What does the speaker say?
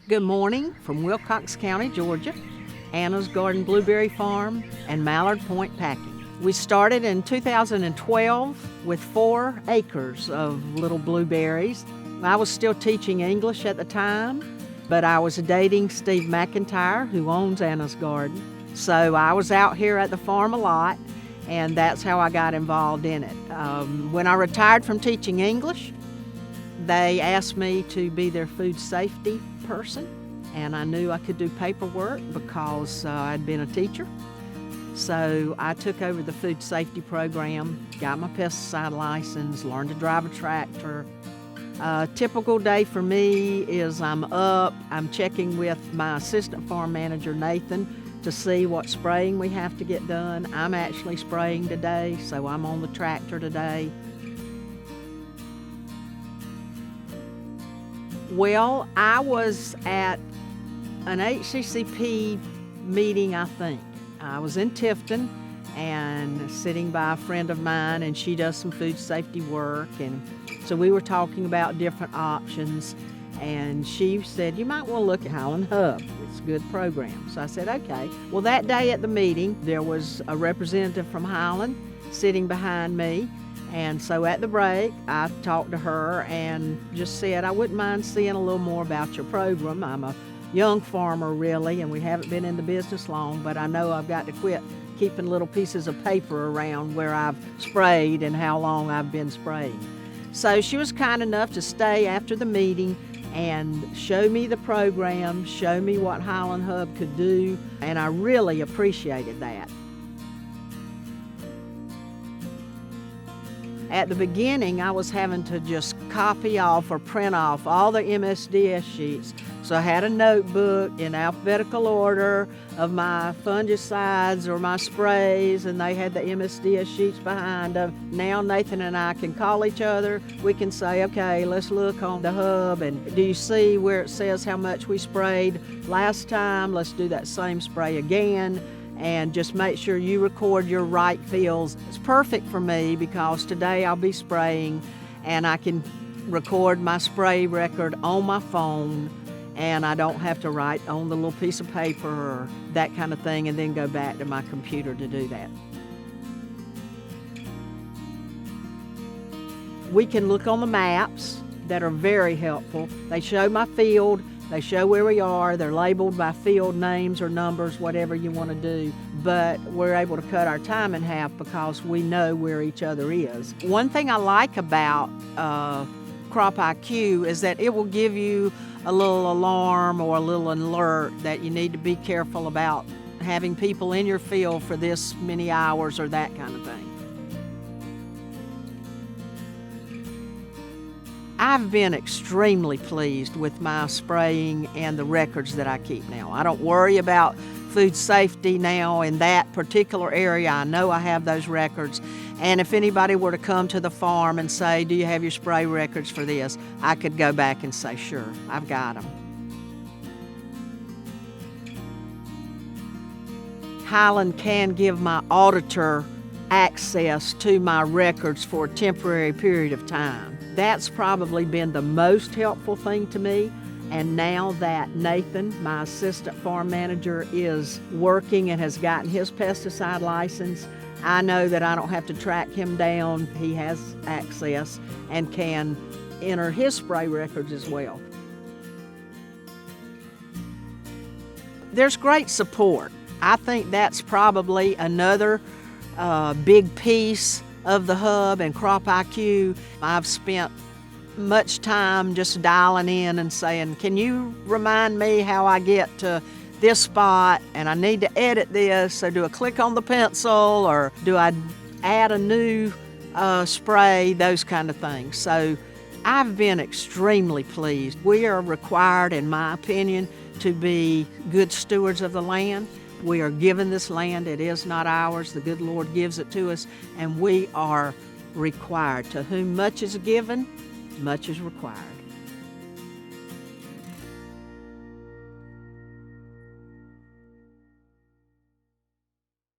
Good morning from Wilcox County, Georgia, Anna's Garden Blueberry Farm, and Mallard Point Packing. We started in 2012 with 4 acres of little blueberries. I was still teaching English at the time, but I was dating Steve McIntyre, who owns Anna's Garden. So I was out here at the farm a lot, and that's how I got involved in it. When I retired from teaching English, they asked me to be their food safety person, and I knew I could do paperwork because I'd been a teacher. So I took over the food safety program, got my pesticide license, learned to drive a tractor. A typical day for me is I'm checking with my assistant farm manager, Nathan, to see what spraying we have to get done. I'm actually spraying today, so I'm on the tractor today. Well, I was at an HCCP meeting, I think. I was in Tifton and sitting by a friend of mine, and she does some food safety work, and so we were talking about different options, and she said, you might want to look at Highland Hub. It's a good program. So I said, okay. Well, that day at the meeting, there was a representative from Highland sitting behind me. And so at the break, I talked to her and just said, I wouldn't mind seeing a little more about your program. I'm a young farmer, really, and we haven't been in the business long, but I know I've got to quit keeping little pieces of paper around where I've sprayed and how long I've been spraying. So she was kind enough to stay after the meeting and show me the program, show me what Highland Hub could do, and I really appreciated that. At the beginning, I was having to just copy off or print off all the MSDS sheets. So I had a notebook in alphabetical order of my fungicides or my sprays, and they had the MSDS sheets behind them. Now Nathan and I can call each other. We can say, okay, let's look on the hub, and do you see where it says how much we sprayed last time? Let's do that same spray again. And just make sure you record your right fields. It's perfect for me because today I'll be spraying and I can record my spray record on my phone, and I don't have to write on the little piece of paper or that kind of thing and then go back to my computer to do that. We can look on the maps that are very helpful. They show my field. They show where we are. They're labeled by field names or numbers, whatever you want to do. But we're able to cut our time in half because we know where each other is. One thing I like about Crop IQ is that it will give you a little alarm or a little alert that you need to be careful about having people in your field for this many hours or that kind of thing. I've been extremely pleased with my spraying and the records that I keep now. I don't worry about food safety now in that particular area. I know I have those records. And if anybody were to come to the farm and say, do you have your spray records for this? I could go back and say, sure, I've got them. Highland can give my auditor access to my records for a temporary period of time. That's probably been the most helpful thing to me. And now that Nathan, my assistant farm manager, is working and has gotten his pesticide license, I know that I don't have to track him down. He has access and can enter his spray records as well. There's great support. I think that's probably another big piece of the hub and Crop IQ. I've spent much time just dialing in and saying, can you remind me how I get to this spot, and I need to edit this, so do I click on the pencil or do I add a new spray, those kind of things. So I've been extremely pleased. We are required, in my opinion, to be good stewards of the land. We are given this land. It is not ours. The good Lord gives it to us, and we are required. To whom much is given, much is required.